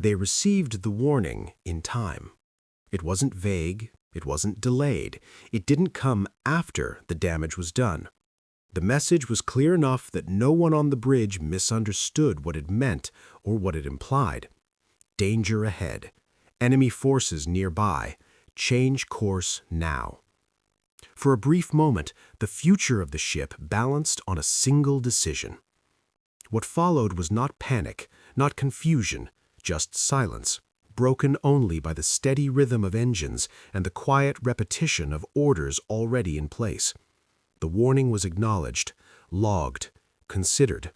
They received the warning in time. It wasn't vague, it wasn't delayed, it didn't come after the damage was done. The message was clear enough that no one on the bridge misunderstood what it meant or what it implied. Danger ahead. Enemy forces nearby. Change course now. For a brief moment, the future of the ship balanced on a single decision. What followed was not panic, not confusion, just silence, broken only by the steady rhythm of engines and the quiet repetition of orders already in place. The warning was acknowledged, logged, considered,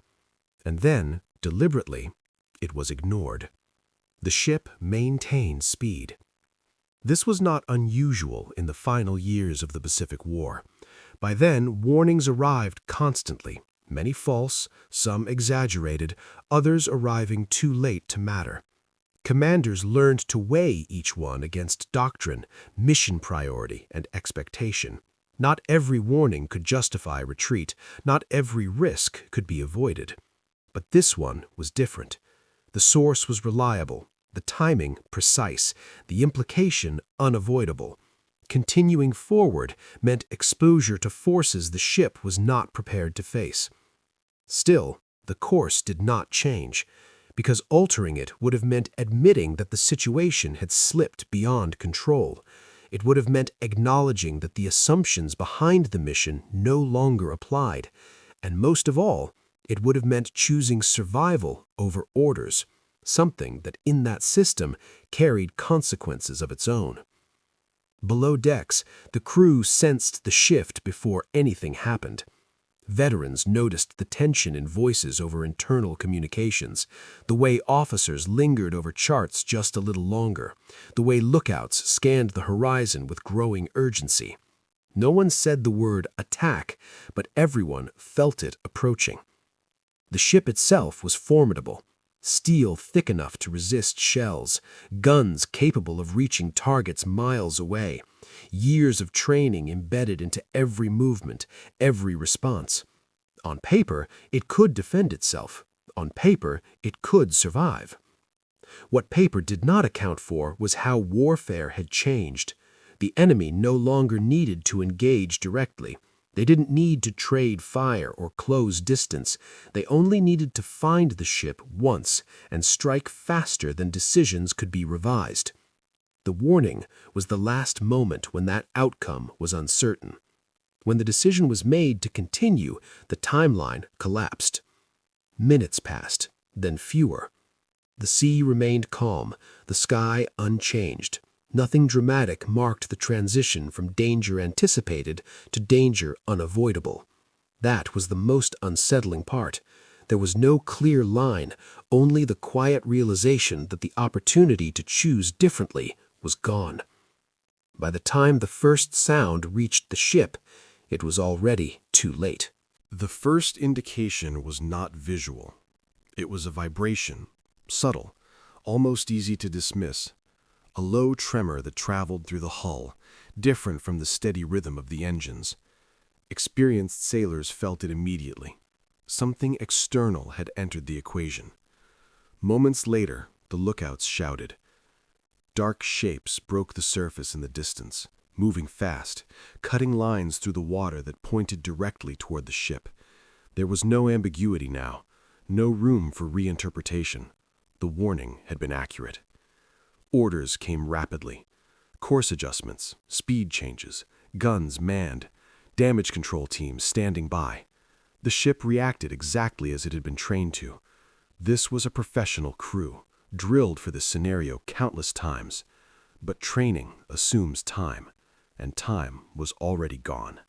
and then, deliberately, it was ignored. The ship maintained speed. This was not unusual in the final years of the Pacific War. By then, warnings arrived constantly, many false, some exaggerated, others arriving too late to matter. Commanders learned to weigh each one against doctrine, mission priority, and expectation. Not every warning could justify retreat, not every risk could be avoided. But this one was different. The source was reliable, the timing precise, the implication unavoidable. Continuing forward meant exposure to forces the ship was not prepared to face. Still, the course did not change, because altering it would have meant admitting that the situation had slipped beyond control. It would have meant acknowledging that the assumptions behind the mission no longer applied. And most of all, it would have meant choosing survival over orders, something that in that system carried consequences of its own. Below decks, the crew sensed the shift before anything happened. Veterans noticed the tension in voices over internal communications, the way officers lingered over charts just a little longer, the way lookouts scanned the horizon with growing urgency. No one said the word attack, but everyone felt it approaching. The ship itself was formidable. Steel thick enough to resist shells, guns capable of reaching targets miles away, years of training embedded into every movement, every response. On paper, it could defend itself. On paper, it could survive. What paper did not account for was how warfare had changed. The enemy no longer needed to engage directly. They didn't need to trade fire or close distance. They only needed to find the ship once and strike faster than decisions could be revised. The warning was the last moment when that outcome was uncertain. When the decision was made to continue, the timeline collapsed. Minutes passed, then fewer. The sea remained calm, the sky unchanged. Nothing dramatic marked the transition from danger anticipated to danger unavoidable. That was the most unsettling part. There was no clear line, only the quiet realization that the opportunity to choose differently was gone. By the time the first sound reached the ship, it was already too late. The first indication was not visual. It was a vibration, subtle, almost easy to dismiss. A low tremor that traveled through the hull, different from the steady rhythm of the engines. Experienced sailors felt it immediately. Something external had entered the equation. Moments later, the lookouts shouted. Dark shapes broke the surface in the distance, moving fast, cutting lines through the water that pointed directly toward the ship. There was no ambiguity now, no room for reinterpretation. The warning had been accurate. Orders came rapidly. Course adjustments, speed changes, guns manned, damage control teams standing by. The ship reacted exactly as it had been trained to. This was a professional crew, drilled for this scenario countless times. But training assumes time, and time was already gone.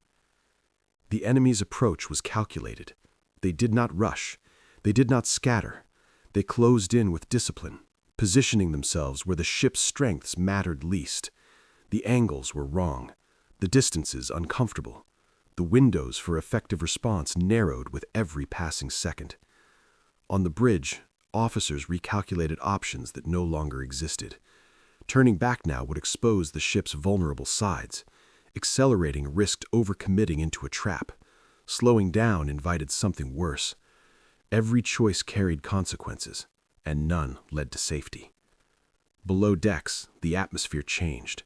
The enemy's approach was calculated. They did not rush. They did not scatter. They closed in with discipline, positioning themselves where the ship's strengths mattered least. The angles were wrong, the distances uncomfortable. The windows for effective response narrowed with every passing second. On the bridge, officers recalculated options that no longer existed. Turning back now would expose the ship's vulnerable sides. Accelerating risked overcommitting into a trap. Slowing down invited something worse. Every choice carried consequences, and none led to safety. Below decks, the atmosphere changed.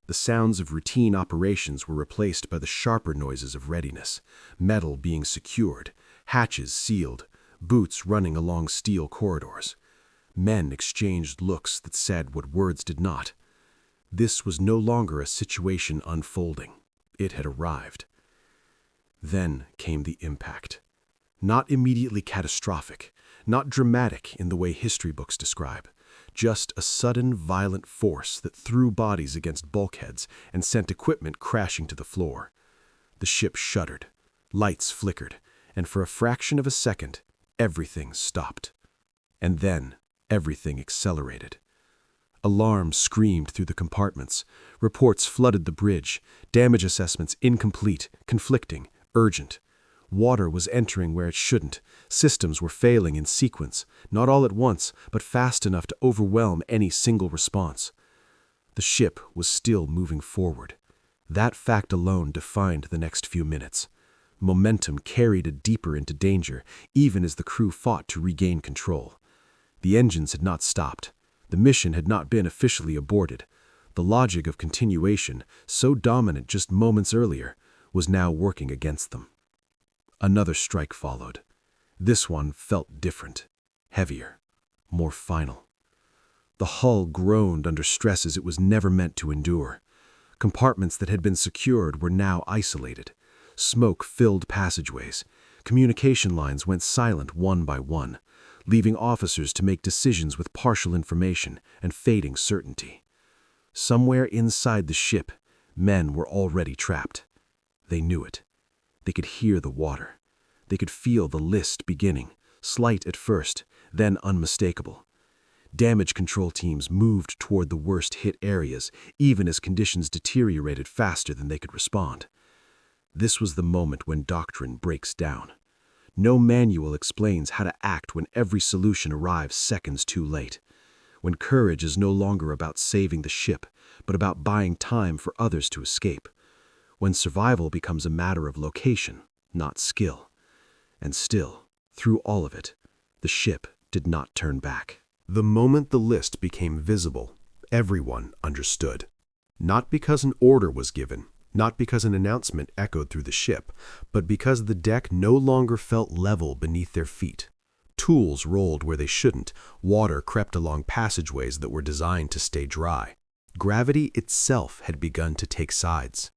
The sounds of routine operations were replaced by the sharper noises of readiness, metal being secured, hatches sealed, boots running along steel corridors. Men exchanged looks that said what words did not. This was no longer a situation unfolding. It had arrived. Then came the impact. Not immediately catastrophic, not dramatic in the way history books describe, just a sudden violent force that threw bodies against bulkheads and sent equipment crashing to the floor. The ship shuddered, lights flickered, and for a fraction of a second, everything stopped. And then, everything accelerated. Alarms screamed through the compartments. Reports flooded the bridge. Damage assessments incomplete, conflicting, urgent. Water was entering where it shouldn't. Systems were failing in sequence, not all at once, but fast enough to overwhelm any single response. The ship was still moving forward. That fact alone defined the next few minutes. Momentum carried it deeper into danger, even as the crew fought to regain control. The engines had not stopped. The mission had not been officially aborted. The logic of continuation, so dominant just moments earlier, was now working against them. Another strike followed. This one felt different, heavier, more final. The hull groaned under stresses it was never meant to endure. Compartments that had been secured were now isolated. Smoke filled passageways. Communication lines went silent one by one, leaving officers to make decisions with partial information and fading certainty. Somewhere inside the ship, men were already trapped. They knew it. They could hear the water. They could feel the list beginning, slight at first, then unmistakable. Damage control teams moved toward the worst-hit areas, even as conditions deteriorated faster than they could respond. This was the moment when doctrine breaks down. No manual explains how to act when every solution arrives seconds too late. When courage is no longer about saving the ship, but about buying time for others to escape. When survival becomes a matter of location, not skill. And still, through all of it, the ship did not turn back. The moment the list became visible, everyone understood. Not because an order was given, not because an announcement echoed through the ship, but because the deck no longer felt level beneath their feet. Tools rolled where they shouldn't, water crept along passageways that were designed to stay dry. Gravity itself had begun to take sides.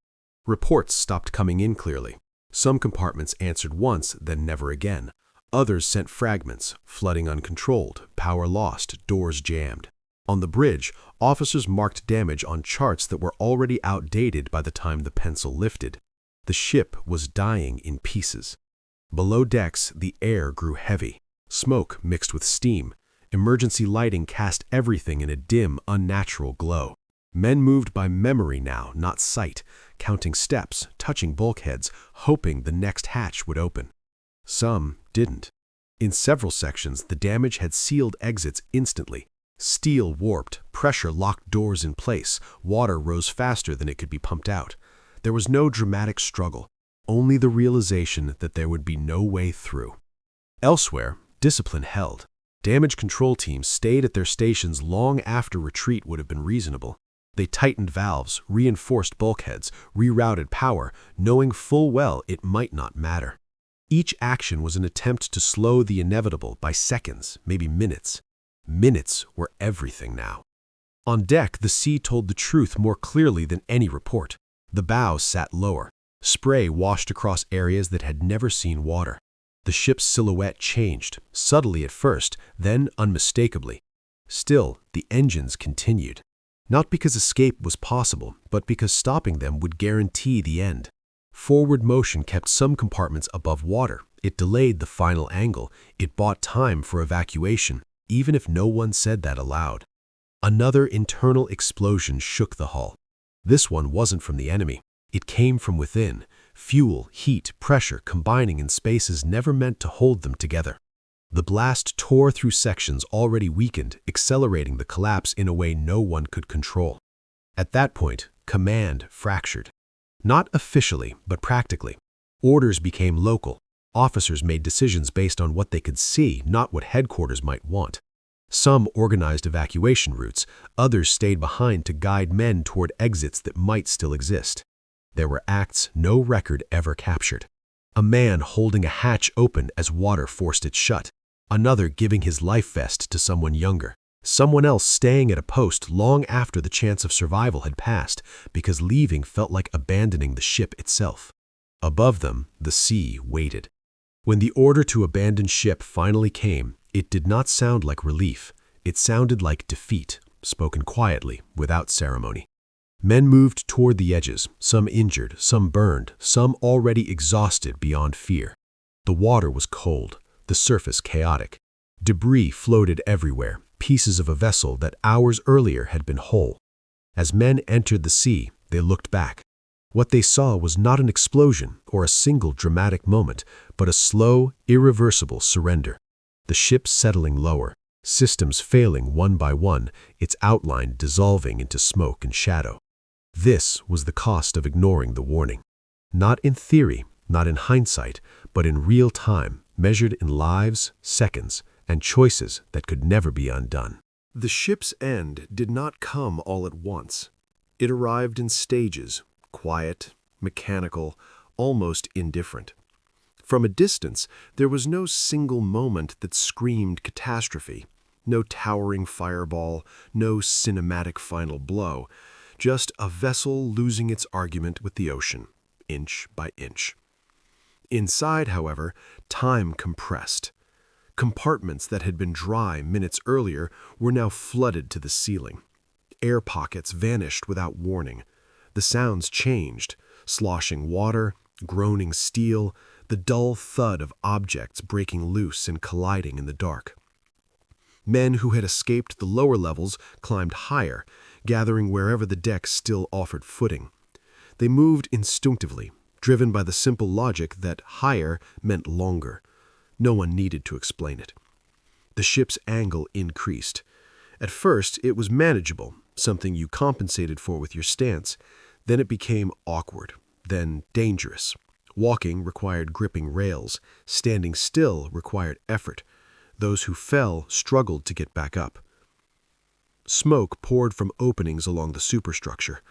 Reports stopped coming in clearly. Some compartments answered once, then never again. Others sent fragments, flooding uncontrolled, power lost, doors jammed. On the bridge, officers marked damage on charts that were already outdated by the time the pencil lifted. The ship was dying in pieces. Below decks, the air grew heavy. Smoke mixed with steam. Emergency lighting cast everything in a dim, unnatural glow. Men moved by memory now, not sight, counting steps, touching bulkheads, hoping the next hatch would open. Some didn't. In several sections, the damage had sealed exits instantly. Steel warped, pressure locked doors in place, water rose faster than it could be pumped out. There was no dramatic struggle, only the realization that there would be no way through. Elsewhere, discipline held. Damage control teams stayed at their stations long after retreat would have been reasonable. They tightened valves, reinforced bulkheads, rerouted power, knowing full well it might not matter. Each action was an attempt to slow the inevitable by seconds, maybe minutes. Minutes were everything now. On deck, the sea told the truth more clearly than any report. The bow sat lower. Spray washed across areas that had never seen water. The ship's silhouette changed, subtly at first, then unmistakably. Still, the engines continued. Not because escape was possible, but because stopping them would guarantee the end. Forward motion kept some compartments above water. It delayed the final angle. It bought time for evacuation, even if no one said that aloud. Another internal explosion shook the hull. This one wasn't from the enemy. It came from within. Fuel, heat, pressure combining in spaces never meant to hold them together. The blast tore through sections already weakened, accelerating the collapse in a way no one could control. At that point, command fractured. Not officially, but practically. Orders became local. Officers made decisions based on what they could see, not what headquarters might want. Some organized evacuation routes, others stayed behind to guide men toward exits that might still exist. There were acts no record ever captured. A man holding a hatch open as water forced it shut, another giving his life vest to someone younger, someone else staying at a post long after the chance of survival had passed because leaving felt like abandoning the ship itself. Above them, the sea waited. When the order to abandon ship finally came, it did not sound like relief. It sounded like defeat, spoken quietly, without ceremony. Men moved toward the edges, some injured, some burned, some already exhausted beyond fear. The water was cold, the surface chaotic. Debris floated everywhere, pieces of a vessel that hours earlier had been whole. As men entered the sea, they looked back. What they saw was not an explosion or a single dramatic moment, but a slow, irreversible surrender. The ship settling lower, systems failing one by one, its outline dissolving into smoke and shadow. This was the cost of ignoring the warning. Not in theory, not in hindsight, but in real time, measured in lives, seconds, and choices that could never be undone. The ship's end did not come all at once. It arrived in stages, quiet, mechanical, almost indifferent. From a distance, there was no single moment that screamed catastrophe, no towering fireball, no cinematic final blow, just a vessel losing its argument with the ocean, inch by inch. Inside, however, time compressed. Compartments that had been dry minutes earlier were now flooded to the ceiling. Air pockets vanished without warning. The sounds changed, sloshing water, groaning steel, the dull thud of objects breaking loose and colliding in the dark. Men who had escaped the lower levels climbed higher, gathering wherever the deck still offered footing. They moved instinctively, driven by the simple logic that higher meant longer. No one needed to explain it. The ship's angle increased. At first, it was manageable, something you compensated for with your stance. Then it became awkward, then dangerous. Walking required gripping rails. Standing still required effort. Those who fell struggled to get back up. Smoke poured from openings along the superstructure,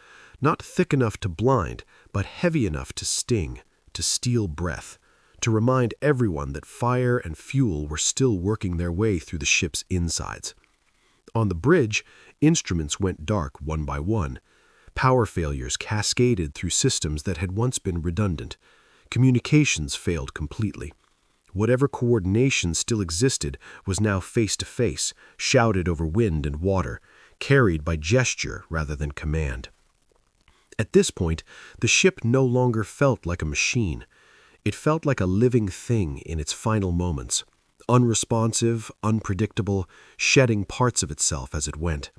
not thick enough to blind, but heavy enough to sting, to steal breath, to remind everyone that fire and fuel were still working their way through the ship's insides. On the bridge, instruments went dark one by one. Power failures cascaded through systems that had once been redundant. Communications failed completely. Whatever coordination still existed was now face-to-face, shouted over wind and water, carried by gesture rather than command. At this point, the ship no longer felt like a machine. It felt like a living thing in its final moments, unresponsive, unpredictable, shedding parts of itself as it went.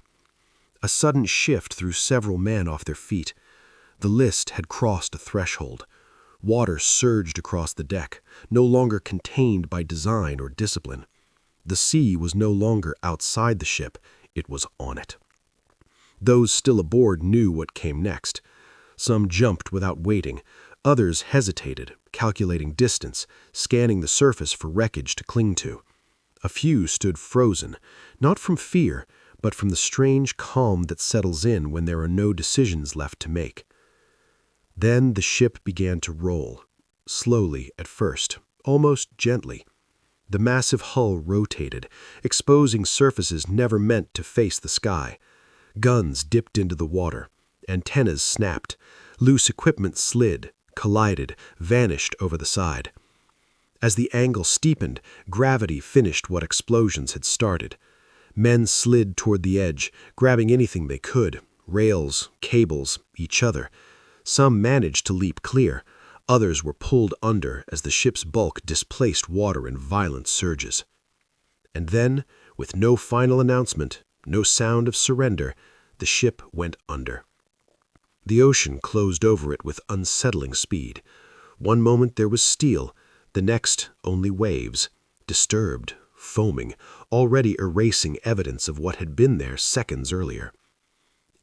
A sudden shift threw several men off their feet. The list had crossed a threshold. Water surged across the deck, no longer contained by design or discipline. The sea was no longer outside the ship, it was on it. Those still aboard knew what came next. Some jumped without waiting. Others hesitated, calculating distance, scanning the surface for wreckage to cling to. A few stood frozen, not from fear, but from the strange calm that settles in when there are no decisions left to make. Then the ship began to roll, slowly at first, almost gently. The massive hull rotated, exposing surfaces never meant to face the sky. Guns dipped into the water. Antennas snapped. Loose equipment slid, collided, vanished over the side. As the angle steepened, gravity finished what explosions had started. Men slid toward the edge, grabbing anything they could, rails, cables, each other. Some managed to leap clear. Others were pulled under as the ship's bulk displaced water in violent surges. And then, with no final announcement, no sound of surrender, the ship went under. The ocean closed over it with unsettling speed. One moment there was steel, the next only waves, disturbed, foaming, already erasing evidence of what had been there seconds earlier.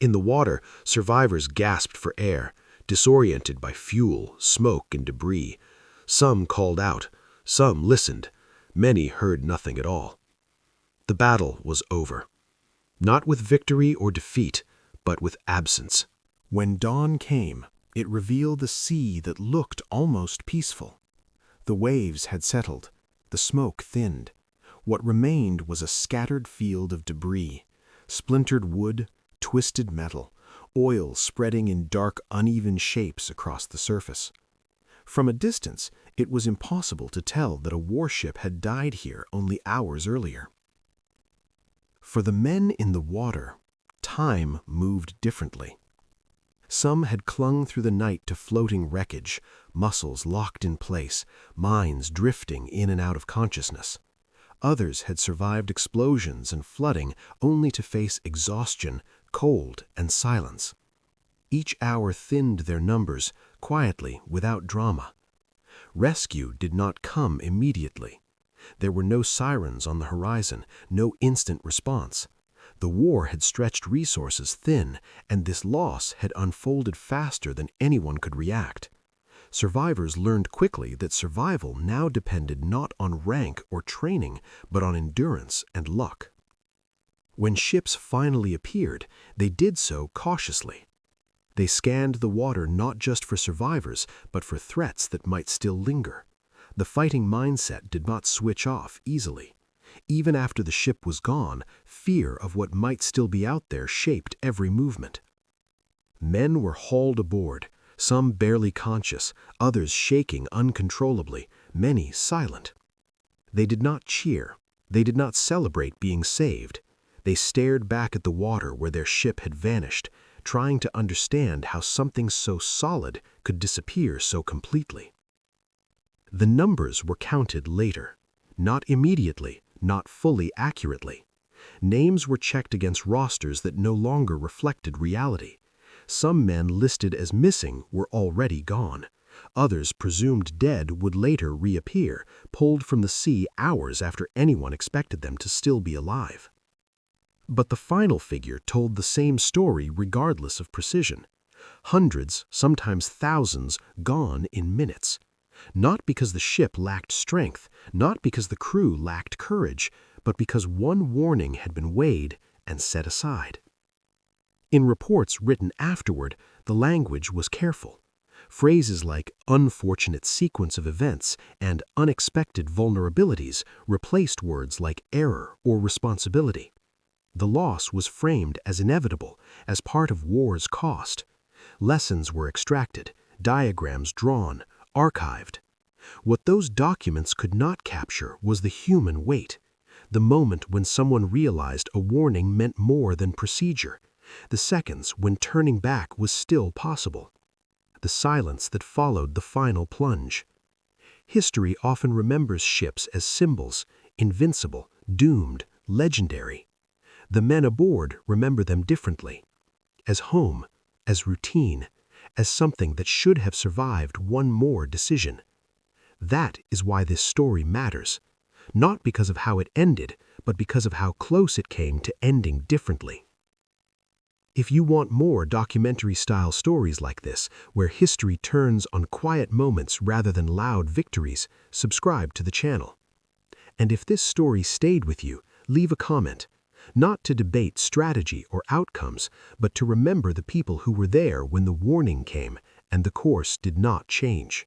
In the water, survivors gasped for air, disoriented by fuel, smoke, and debris. Some called out, some listened, many heard nothing at all. The battle was over. Not with victory or defeat, but with absence. When dawn came, it revealed a sea that looked almost peaceful. The waves had settled, the smoke thinned. What remained was a scattered field of debris, splintered wood, twisted metal, oil spreading in dark, uneven shapes across the surface. From a distance, it was impossible to tell that a warship had died here only hours earlier. For the men in the water, time moved differently. Some had clung through the night to floating wreckage, muscles locked in place, minds drifting in and out of consciousness. Others had survived explosions and flooding only to face exhaustion, cold, and silence. Each hour thinned their numbers, quietly, without drama. Rescue did not come immediately. There were no sirens on the horizon, no instant response. The war had stretched resources thin, and this loss had unfolded faster than anyone could react. Survivors learned quickly that survival now depended not on rank or training, but on endurance and luck. When ships finally appeared, they did so cautiously. They scanned the water not just for survivors, but for threats that might still linger. The fighting mindset did not switch off easily. Even after the ship was gone, fear of what might still be out there shaped every movement. Men were hauled aboard, some barely conscious, others shaking uncontrollably, many silent. They did not cheer. They did not celebrate being saved. They stared back at the water where their ship had vanished, trying to understand how something so solid could disappear so completely. The numbers were counted later, not immediately, not fully accurately. Names were checked against rosters that no longer reflected reality. Some men listed as missing were already gone. Others presumed dead would later reappear, pulled from the sea hours after anyone expected them to still be alive. But the final figure told the same story regardless of precision. Hundreds, sometimes thousands, gone in minutes. Not because the ship lacked strength, not because the crew lacked courage, but because one warning had been weighed and set aside. In reports written afterward, the language was careful. Phrases like unfortunate sequence of events and unexpected vulnerabilities replaced words like error or responsibility. The loss was framed as inevitable, as part of war's cost. Lessons were extracted, diagrams drawn, archived. What those documents could not capture was the human weight, the moment when someone realized a warning meant more than procedure, the seconds when turning back was still possible, the silence that followed the final plunge. History often remembers ships as symbols, invincible, doomed, legendary. The men aboard remember them differently, as home, as routine, as something that should have survived one more decision. That is why this story matters, not because of how it ended, but because of how close it came to ending differently. If you want more documentary-style stories like this, where history turns on quiet moments rather than loud victories, subscribe to the channel. And if this story stayed with you, leave a comment, not to debate strategy or outcomes, but to remember the people who were there when the warning came and the course did not change.